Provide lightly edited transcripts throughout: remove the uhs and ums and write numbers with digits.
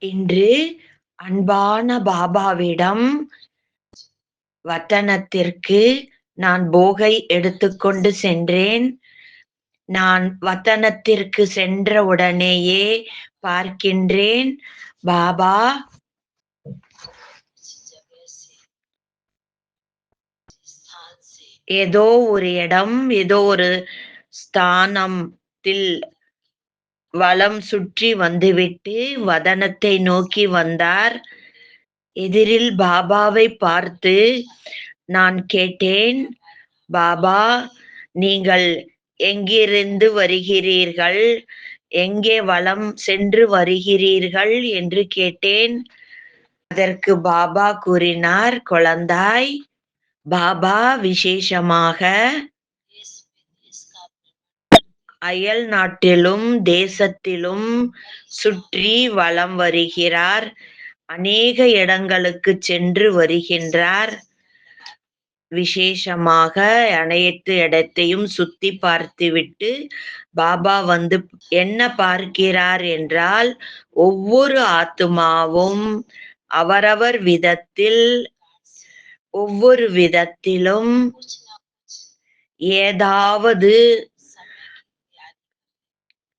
இன்று அன்பான பாபாவிடம் வத்தனத்திற்கு நான் போகை எடுத்துக்கொண்டு சென்றேன். நான் வத்தனத்திற்கு சென்ற உடனேயே பார்க்கின்றேன், பாபா ஏதோ ஒரு இடம், ஏதோ ஒரு ஸ்தானத்தில் வலம் சுற்றி வந்துவிட்டு வதனத்தை நோக்கி வந்தார். எதிரில் பாபாவை பார்த்து நான் கேட்டேன், பாபா, நீங்கள் எங்கிருந்து வருகிறீர்கள், எங்கே வலம் சென்று வருகிறீர்கள் என்று கேட்டேன். அதற்கு பாபா கூறினார், குழந்தாய், பாபா விசேஷமாக அயல் நாட்டிலும் தேசத்திலும் சுற்றி வலம் வருகிறார். அநேக இடங்களுக்கு சென்று வருகின்றார். விசேஷமாக அனைத்து இடத்தையும் சுத்தி பார்த்துவிட்டு பாபா வந்து என்ன பார்க்கிறார் என்றால், ஒவ்வொரு ஆத்துமாவும் அவரவர் விதத்தில் ஒவ்வொரு விதத்திலும் ஏதாவது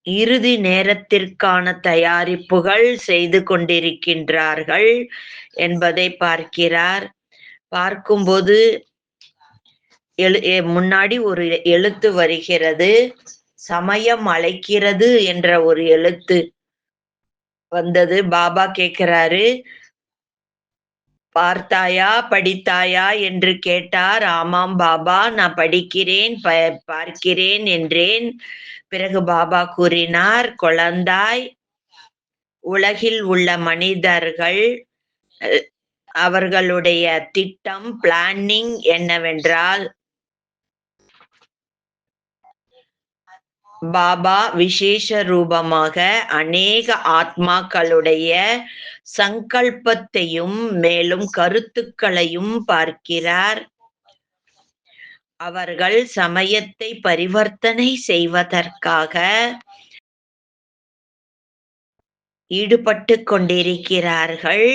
இறுதி நேரத்திற்கான தயாரிப்புகள் செய்து கொண்டிருக்கின்றார்கள் என்பதை பார்க்கிறார். பார்க்கும்போது முன்னாடி ஒரு எழுத்து வருகிறது, சமயம் அழைக்கிறது என்ற ஒரு எழுத்து வந்தது. பாபா கேட்கிறாரு, பார்த்தாயா, படித்தாயா என்று கேட்டார். ஆமாம் பாபா, நான் படிக்கிறேன், பார்க்கிறேன் என்றேன். பிறகு பாபா கூறினார், குழந்தாய், உலகில் உள்ள மனிதர்கள் அவர்களுடைய திட்டம், பிளானிங் என்னவென்றால், பாபா விசேஷ ரூபமாக அநேக ஆத்மாக்களுடைய சங்கல்பத்தையும் மேலும் கருத்துக்களையும் பார்க்கிறார். அவர்கள் சமயத்தை பரிவர்த்தனை செய்வதற்காக ஈடுபட்டு கொண்டிருக்கிறார்கள்.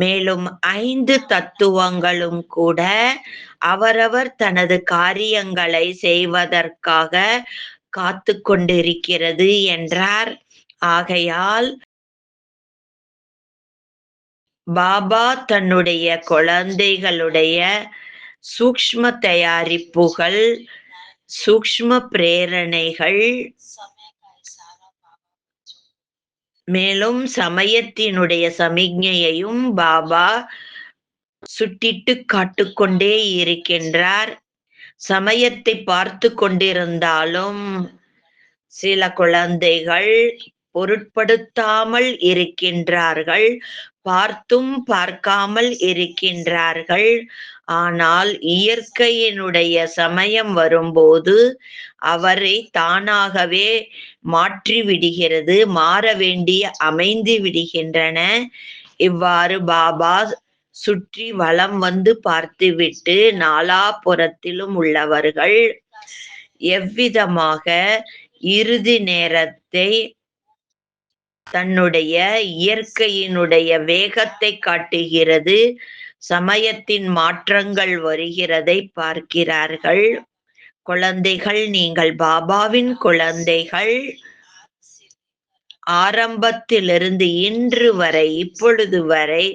மேலும் 5 தத்துவங்களும் கூட அவரவர் தனது காரியங்களை செய்வதற்காக காத்து கொண்டிருக்கிறது என்றார். ஆகையால் பாபா தன்னுடைய குழந்தைகளுடைய சூக்ஷ்ம தயாரிப்புகள், சூக்ஷ்ம பிரேரணைகள், மேலும் சமயத்தினுடைய சமிக்ஞையையும் பாபா சுட்டிட்டு காட்டுக்கொண்டே இருக்கின்றார். சமயத்தை பார்த்து கொண்டிருந்தாலும் சில குழந்தைகள் பொருட்படுத்தாமல் இருக்கின்றார்கள், பார்த்தும் பார்க்காமல் இருக்கின்றார்கள். ஆனால் இயற்கையினுடைய சமயம் வரும்போது அவரை தானாகவே மாற்றி விடுகிறது, மாற வேண்டிய அமைந்து விடுகின்றன. இவ்வாறு பாபா சுற்றி வலம் வந்து பார்த்துவிட்டு நாலாபுறத்திலும் உள்ளவர்கள் எவ்விதமாக இறுதி நேரத்தை தன்னுடைய இயற்கையினுடைய வேகத்தை காட்டுகிறது, சமயத்தின் மாற்றங்கள் வருகிறதை பார்க்கிறார்கள். குழந்தைகள், நீங்கள் பாபாவின் குழந்தைகள். ஆரம்பத்திலிருந்து இன்று வரை, இப்பொழுது வரை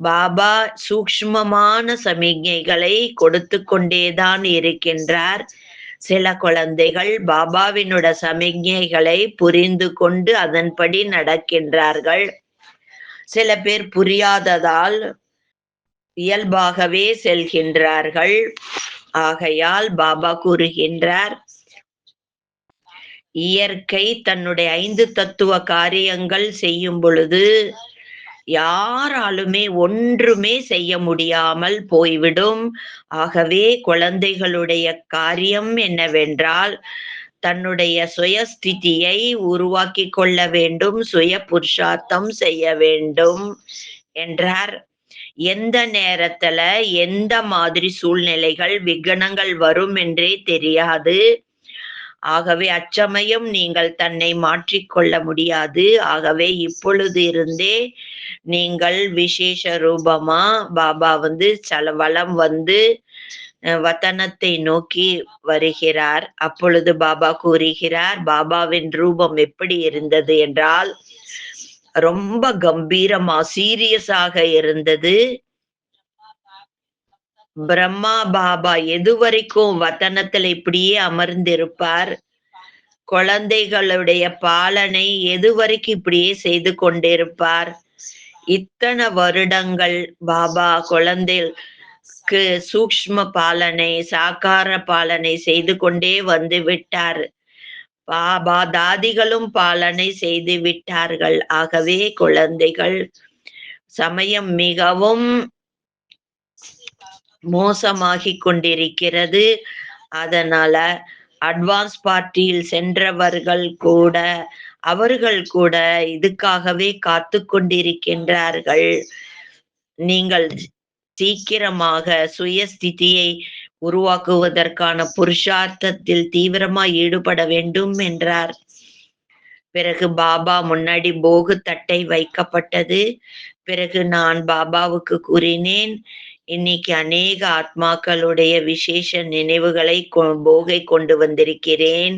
பாபா சூக்ஷ்மமான சமிக்ஞைகளை கொடுத்து கொண்டேதான் இருக்கின்றார். சில குழந்தைகள் பாபாவினோட சமிக்ஞைகளை புரிந்து கொண்டு அதன்படி நடக்கின்றார்கள். சில பேர் புரியாததால் இயல்பாகவே செல்கின்றார்கள். ஆகையால் பாபா கூறுகின்றார், இயற்கை தன்னுடைய 5 தத்துவ காரியங்கள் செய்யும் பொழுது யாராலுமே ஒன்றுமே செய்ய முடியாமல் போய்விடும். ஆகவே குழந்தைகளுடைய காரியம் என்னவென்றால், தன்னுடைய சுயஸ்திதியை உருவாக்கி கொள்ள வேண்டும், சுய புருஷார்த்தம் செய்ய வேண்டும் என்றார். எந்த நேரத்துல எந்த மாதிரி சூழ்நிலைகள் விக்னங்கள் வரும் என்றே தெரியாது. ஆகவே அச்சமயம் நீங்கள் தன்னை மாற்றிக்கொள்ள முடியாது. ஆகவே இப்பொழுது இருந்தே நீங்கள் விசேஷ ரூபமா பாபா வந்து வலம் வந்து வதனத்தை நோக்கி வருகிறார். அப்பொழுது பாபா கூறுகிறார், பாபாவின் ரூபம் எப்படி இருந்தது என்றால், ரொம்ப கம்பீரமா சீரியஸாக இருந்தது. பிரம்மா பாபா எதுவரைக்கும் வதனத்துல இப்படியே அமர்ந்திருப்பார். குழந்தைகளுடைய பாலனை எதுவரைக்கும் இப்படியே செய்து கொண்டிருப்பார். இத்தனை வருடங்கள் பாபா குழந்தைக்கு சூக்ஷ்ம பாலனை, சாகார பாலனை செய்து கொண்டே வந்து விட்டார். பாபா தாதிகளும் பாலனை செய்து விட்டார்கள். ஆகவே குழந்தைகள் சமயம் மிகவும் மோசமாகிக் கொண்டிருக்கிறது. அதனால அட்வான்ஸ் பார்ட்டியில் சென்றவர்கள் கூட அவர்கள் கூட இதுக்காகவே காத்து கொண்டிருக்கின்றார்கள். நீங்கள் சீக்கிரமாக சுயஸ்திதியை உருவாக்குவதற்கான புருஷார்த்தத்தில் தீவிரமாய் ஈடுபட வேண்டும் என்றார். பிறகு பாபா முன்னாடி போகு தட்டை வைக்கப்பட்டது. பிறகு நான் பாபாவுக்கு கூறினேன், இன்னைக்கு அநேக ஆத்மாக்களுடைய விசேஷ நினைவுகளை போகை கொண்டு வந்திருக்கிறேன்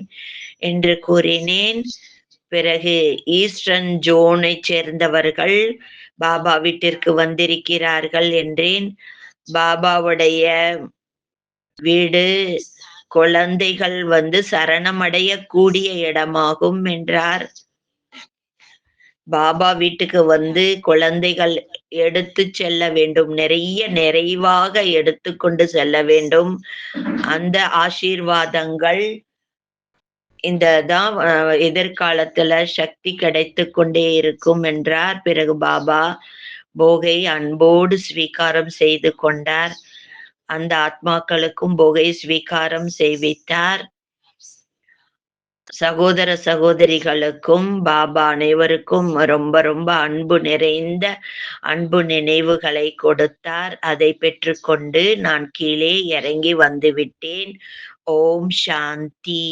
என்று கூறினேன். பிறகு ஈஸ்டர்ன் ஜோனை சேர்ந்தவர்கள் பாபா வீட்டிற்கு வந்திருக்கிறார்கள் என்றேன். பாபாவுடைய வீடு குழந்தைகள் வந்து சரணமடையக்கூடிய இடமாகும் என்றார். பாபா வீட்டுக்கு வந்து குழந்தைகள் எடுத்து செல்ல வேண்டும், நிறைவாக எடுத்துக்கொண்டு செல்ல வேண்டும். அந்த ஆசீர்வாதங்கள் இந்த தான் எதிர்காலத்துல சக்தி கிடைத்து கொண்டே இருக்கும் என்றார். பிறகு பாபா போகை அன்போடு ஸ்வீகாரம் செய்து கொண்டார். அந்த ஆத்மாக்களுக்கும் போகை ஸ்வீகாரம் செய்வித்தார். சகோதர சகோதரிகளுக்கும் பாபா அனைவருக்கும் ரொம்ப ரொம்ப அன்பு நிறைந்த அன்பு நினைவுகளை கொடுத்தார். அதை பெற்றுக்கொண்டு நான் கீழே இறங்கி வந்து விட்டேன். ஓம் சாந்தி.